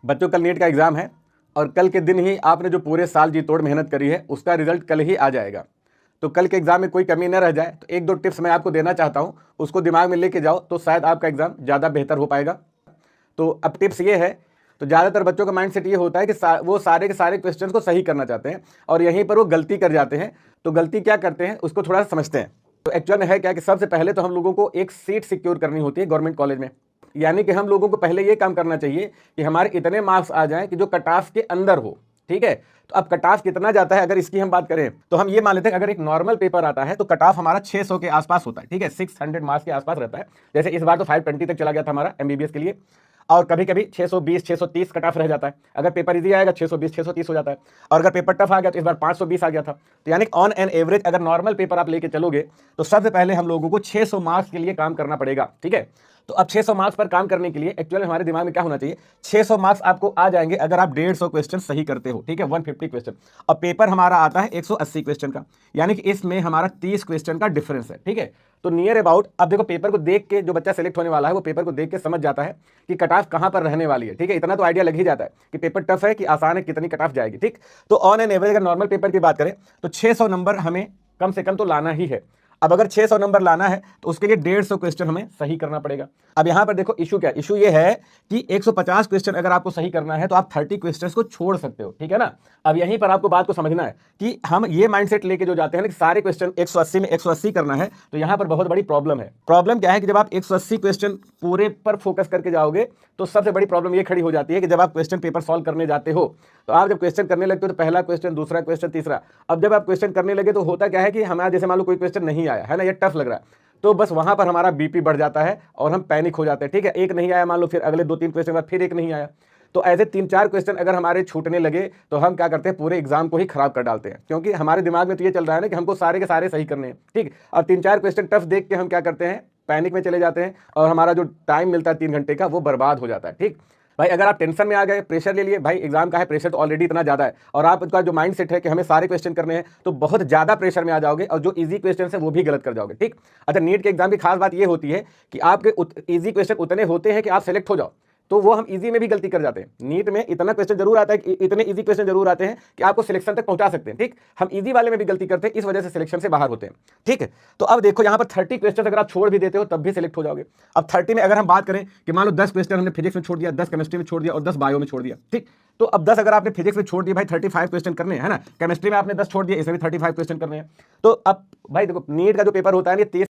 बच्चों कल नीट का एग्जाम है और कल के दिन ही आपने जो पूरे साल जी तोड़ मेहनत करी है उसका रिजल्ट कल ही आ जाएगा। तो कल के एग्जाम में कोई कमी न रह जाए, तो एक दो टिप्स मैं आपको देना चाहता हूं, उसको दिमाग में लेके जाओ तो शायद आपका एग्जाम ज़्यादा बेहतर हो पाएगा। तो अब टिप्स ये है, तो ज़्यादातर बच्चों का माइंडसेट ये होता है कि वो सारे के सारे क्वेश्चन को सही करना चाहते हैं और यहीं पर वो गलती कर जाते हैं। तो गलती क्या करते हैं उसको थोड़ा सा समझते हैं। तो एक्चुअल में है क्या कि सबसे पहले तो हम लोगों को एक सीट सिक्योर करनी होती है गवर्नमेंट कॉलेज में। यानी कि हम लोगों को पहले ये काम करना चाहिए कि हमारे इतने मार्क्स आ जाएं कि जो कट ऑफ के अंदर हो। ठीक है, तो अब कट ऑफ कितना जाता है अगर इसकी हम बात करें तो हम ये मान लेते हैं अगर एक नॉर्मल पेपर आता है तो कट ऑफ हमारा 600 के आसपास होता है। ठीक है, 600 मार्क्स के आसपास रहता है। जैसे इस बार तो 520 तक चला गया था हमारा एमबीबीएस के लिए, और कभी कभी 620 630 कट ऑफ रह जाता है। अगर पेपर इजी आएगा 620 630 हो जाता है, और अगर पेपर टफ आ गया तो इस बार 520 आ गया था। तो यानी ऑन एन एवरेज अगर नॉर्मल पेपर आप लेके चलोगे तो सबसे पहले हम लोगों को 600 मार्क्स के लिए काम करना पड़ेगा। ठीक है, तो अब 600 मार्क्स पर काम करने के लिए एक्चुअली हमारे दिमाग में क्या होना चाहिए, 600 मार्क्स आपको आ जाएंगे अगर आप 150 क्वेश्चन सही करते हो। ठीक है, 150 क्वेश्चन, और पेपर हमारा आता है 180 क्वेश्चन का, यानी कि इसमें हमारा 30 क्वेश्चन का डिफरेंस है। ठीक है, तो नियर अबाउट अब देखो पेपर को देख के जो बच्चा सेलेक्ट होने वाला है वो पेपर को देख के समझ जाता है कि कट ऑफ कहां पर रहने वाली है। ठीक है, इतना तो आइडिया लग ही जाता है कि पेपर टफ है कि आसान है, कितनी कट ऑफ जाएगी। ठीक, तो ऑन एन एवरेज अगर नॉर्मल पेपर की बात करें तो 600 नंबर हमें कम से कम तो लाना ही है। अब अगर 600 नंबर लाना है तो उसके लिए 150 क्वेश्चन हमें सही करना पड़ेगा। अब यहां पर देखो इशू क्या, इशू ये है कि 150 क्वेश्चन अगर आपको सही करना है तो आप 30 क्वेश्चंस को छोड़ सकते हो। ठीक है ना, अब यहीं पर आपको बात को समझना है कि हम ये माइंडसेट लेके जो जाते हैं ना कि सारे क्वेश्चन 180 में 180 करना है, तो यहां पर बहुत बड़ी प्रॉब्लम है। प्रॉब्लम क्या है कि जब आप 180 क्वेश्चन पूरे पर फोकस करके जाओगे तो सबसे बड़ी प्रॉब्लम ये खड़ी हो जाती है कि जब आप क्वेश्चन पेपर सॉल्व करने जाते हो तो आप जब क्वेश्चन करने लगते हो तो पहला क्वेश्चन, दूसरा क्वेश्चन, तीसरा, अब जब आप क्वेश्चन करने लगे तो होता क्या है कि हमारा जैसे मान लो कोई क्वेश्चन नहीं आया है ना, ये टफ लग रहा है, तो बस वहां पर हमारा बीपी बढ़ जाता है और हम पैनिक हो जाते हैं। ठीक है, एक नहीं आया मान लो, फिर अगले 2-3 क्वेश्चन बाद फिर एक नहीं आया, तो ऐसे 3-4 क्वेश्चन अगर हमारे छूटने लगे तो हम क्या करते हैं, पूरे एग्जाम को ही खराब कर डालते हैं, क्योंकि हमारे दिमाग में तो ये चल रहा है ना कि हमको सारे के सारे सही करने हैं। ठीक, और 3-4 क्वेश्चन टफ देख के हम क्या करते हैं, पैनिक में चले जाते हैं और हमारा जो टाइम मिलता है 3 घंटे का वो बर्बाद हो जाता है। ठीक भाई, अगर आप टेंशन में आ गए, प्रेशर ले लिए, भाई एग्जाम का है, प्रेशर तो ऑलरेडी इतना ज्यादा है और आपका जो माइंड सेट है कि हमें सारे क्वेश्चन करने हैं, तो बहुत ज्यादा प्रेशर में आ जाओगे और जो इजी क्वेश्चन है वो भी गलत कर जाओगे। ठीक, अच्छा, नीट के एग्जाम की खास बात ये होती है कि आपके इजी क्वेश्चन उतने होते हैं कि आप सेलेक्ट हो जाओ, तो वो हम इजी में भी गलती कर जाते हैं। नीट में इतना क्वेश्चन जरूर आता है कि इतने इजी क्वेश्चन जरूर आते हैं कि आपको सिलेक्शन तक पहुंचा सकते हैं। ठीक, हम इजी वाले में भी गलती करते हैं, इस वजह से सिलेक्शन से बाहर होते हैं। ठीक है, तो अब देखो यहां पर 30 क्वेश्चन अगर आप छोड़ भी देते हो तब भी सिलेक्ट हो जाओगे। अब 30 में अगर हम बात करें कि मान लो 10 क्वेश्चन हमने फिजिक्स में छोड़ दिया, 10 केमिस्ट्री में छोड़ दिया और 10 बायो में छोड़ दिया। ठीक, तो अब 10 अगर आपने फिजिक्स में छोड़ दिया, भाई 35 क्वेश्चन करने हैं ना, केमिस्ट्री में आपने 10 छोड़ दिया, इसमें भी 35 क्वेश्चन करने हैं। तो अब भाई देखो नीट का जो पेपर होता है ये 30